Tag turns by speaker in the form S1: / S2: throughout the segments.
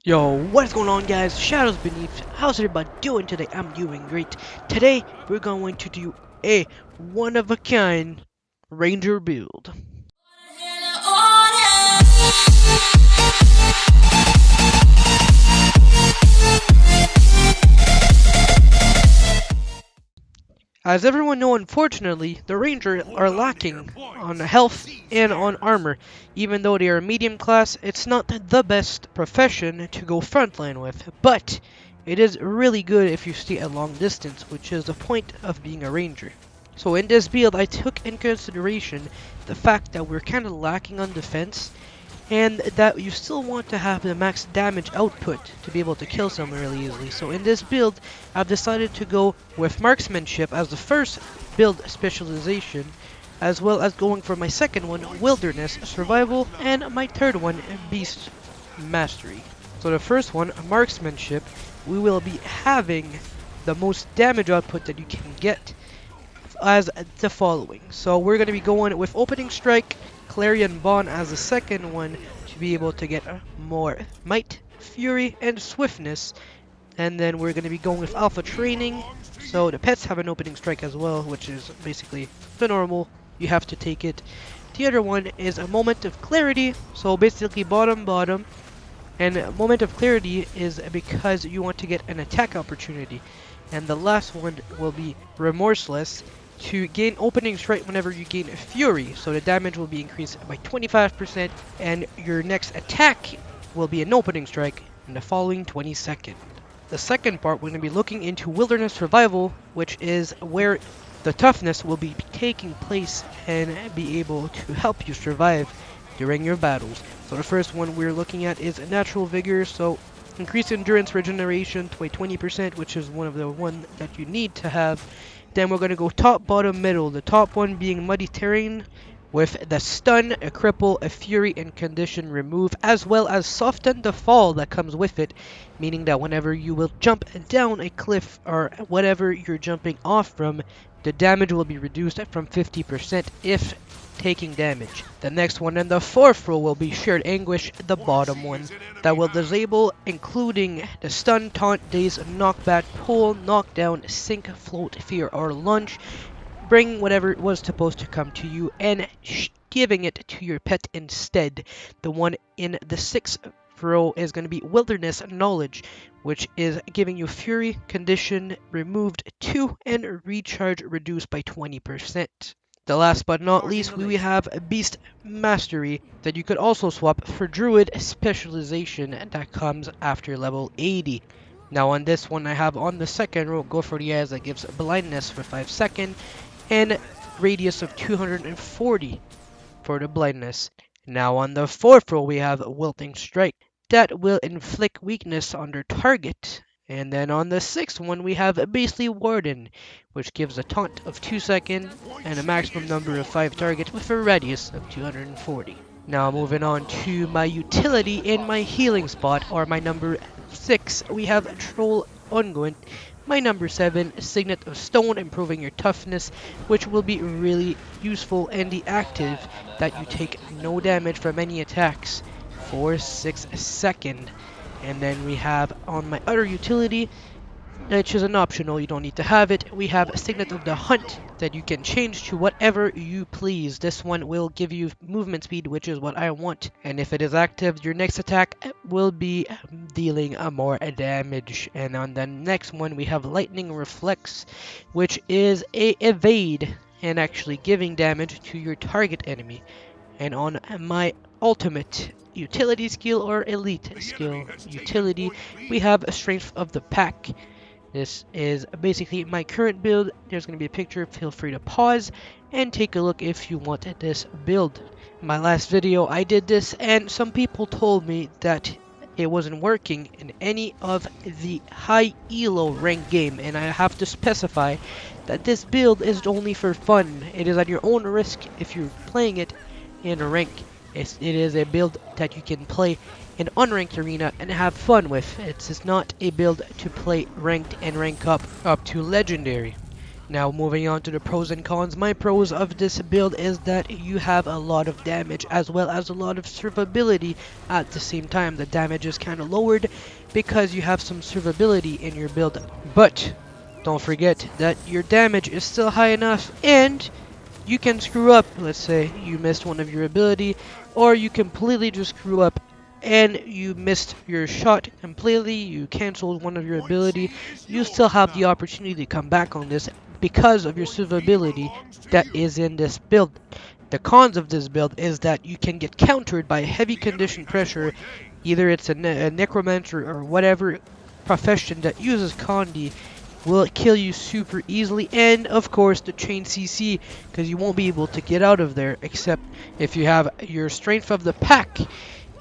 S1: Yo, what is going on, guys? Shadows Beneath. How's everybody doing today? I'm doing great. Today, we're going to do a one-of-a-kind ranger build. As everyone knows, unfortunately, the Ranger are lacking on health and on armor. Even though they are medium class, it's not the best profession to go frontline with, but it is really good if you stay a long distance, which is the point of being a Ranger. So in this build, I took in consideration the fact that we're kind of lacking on defense, and that you still want to have the max damage output to be able to kill someone really easily. So in this build, I've decided to go with marksmanship as the first build specialization, as well as going for my second one, wilderness survival, and my third one, beast mastery. So the first one, marksmanship, we will be having the most damage output that you can get as the following. So we're going to be going with opening strike, Clarion Bond as the second one to be able to get more might, fury, and swiftness. And then we're going to be going with alpha training. So the pets have an opening strike as well, which is basically the normal. You have to take it. The other one is a moment of clarity. So basically bottom. And a moment of clarity is because you want to get an attack opportunity. And the last one will be remorseless, to gain opening strike whenever you gain fury, so the damage will be increased by 25%, and your next attack will be an opening strike in the following 20 seconds. The second part, we're going to be looking into wilderness survival, which is where the toughness will be taking place and be able to help you survive during your battles. So the first one we're looking at is natural vigor, so increased endurance regeneration by 20%, which is one of the one that you need to have. Then we're going to go top, bottom, middle. The top one being muddy terrain with the stun, a cripple, a fury, and condition remove, as well as soften the fall that comes with it, meaning that whenever you will jump down a cliff or whatever you're jumping off from, the damage will be reduced from 50% if taking damage. The next one and the fourth row will be shared anguish, the bottom one, that will disable including the stun, taunt, daze, knockback, pull, knockdown, sink, float, fear, or lunge, bring whatever was supposed to come to you and giving it to your pet instead. The one in the sixth row is going to be wilderness knowledge, which is giving you fury, condition removed 2, and recharge reduced by 20%. The last but not least, we have Beast Mastery that you could also swap for Druid Specialization that comes after level 80. Now on this one, I have on the second row, go for the eyes that gives blindness for 5 seconds and radius of 240 for the blindness. Now on the fourth row, we have Wilting Strike that will inflict weakness on their target. And then on the sixth one, we have Beastly Warden, which gives a taunt of 2 seconds and a maximum number of 5 targets with a radius of 240. Now moving on to my utility in my healing spot, or my number 6, we have Troll Unguent. My number 7, Signet of Stone, improving your toughness, which will be really useful, and the active that you take no damage from any attacks for 6 seconds. And then we have on my other utility, which is an optional, you don't need to have it, we have Signet of the Hunt that you can change to whatever you please. This one will give you movement speed, which is what I want. And if it is active, your next attack will be dealing more damage. And on the next one, we have Lightning Reflex, which is a evade and actually giving damage to your target enemy. And on my ultimate utility skill or elite skill utility, we have a Strength of the Pack. This is basically my current build. There's going to be a picture. Feel free to pause and take a look if you want this build. In my last video, I did this and some people told me that it wasn't working in any of the high elo rank game, and I have to specify that this build is only for fun. It is at your own risk if you're playing it in a rank. It is a build that you can play in unranked arena and have fun with. It's not a build to play ranked and rank up to legendary. Now moving on to the pros and cons. My pros of this build is that you have a lot of damage as well as a lot of survivability at the same time. The damage is kind of lowered because you have some survivability in your build. But don't forget that your damage is still high enough and you can screw up. Let's say you missed one of your ability, or you completely just screw up and you missed your shot completely, you canceled one of your ability. You still have the opportunity to come back on this because of your survivability that is in this build. The cons of this build is that you can get countered by heavy condition pressure. Either it's a necromancer or whatever profession that uses Condi will kill you super easily, and of course the chain CC, because you won't be able to get out of there except if you have your strength of the pack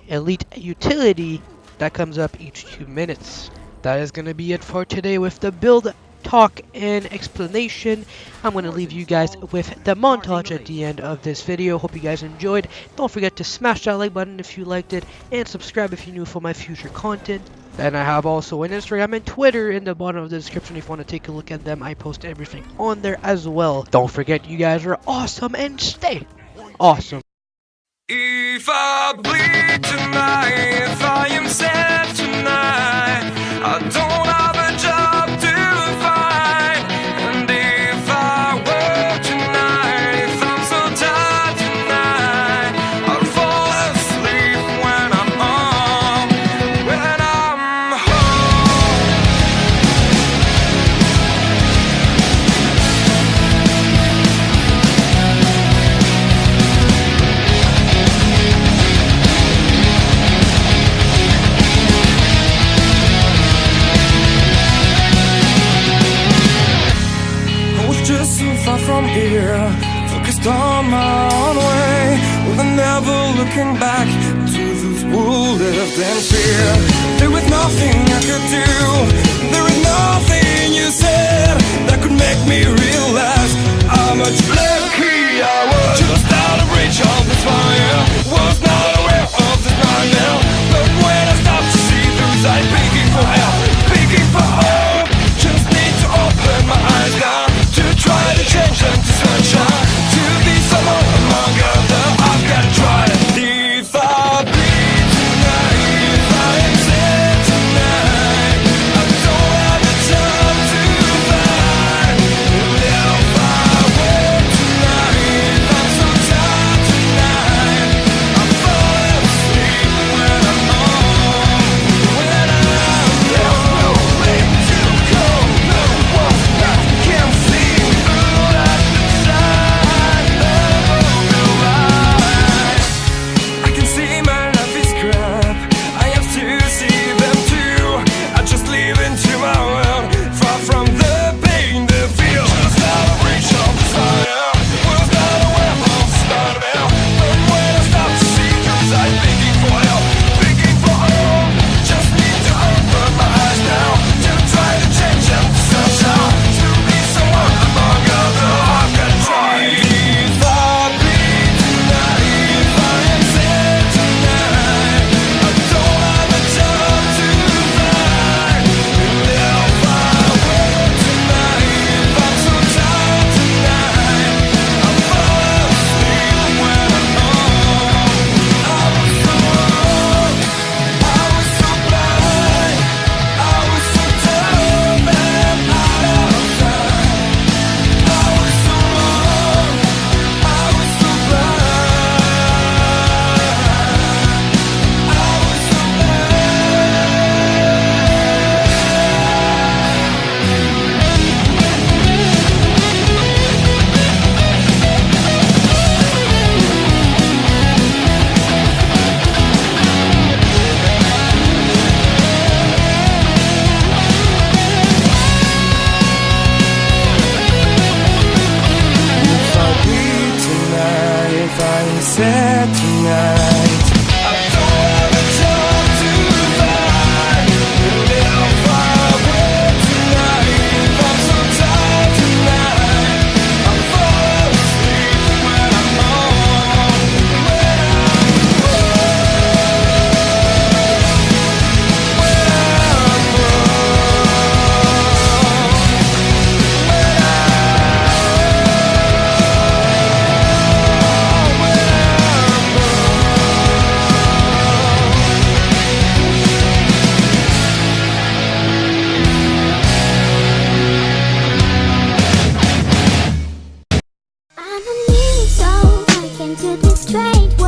S1: elite utility that comes up each 2 minutes. That is going to be it for today with the build talk and explanation. I'm going to leave you guys with the montage at the end of this video. Hope you guys enjoyed. Don't forget to smash that like button if you liked it, and subscribe if you're new for my future content. And I have also an Instagram and Twitter in the bottom of the description if you want to take a look at them. I post everything on there as well. Don't forget, you guys are awesome and stay awesome.
S2: If I bleed tonight, if I am sad tonight, I don't have a job to find. And if I work tonight, if I'm so tired tonight, I'll fall asleep when I'm home, when I'm home. Just so far from here, focused on my own way, with never looking back to those who lived in fear. There was nothing I could do, there was nothing you said that could make me realize how much lucky I was. Just out of reach of this fire, was not aware of this nightmare. But when I stopped to see through sight, begging for help, begging for hope, just need to open my eyes now, to try to change them to sunshine, to be someone among others. I've got to try it. If I bleed tonight, if I am sad tonight, I don't have a job to find. If I work tonight, if I'm so tired tonight,
S3: betrayed.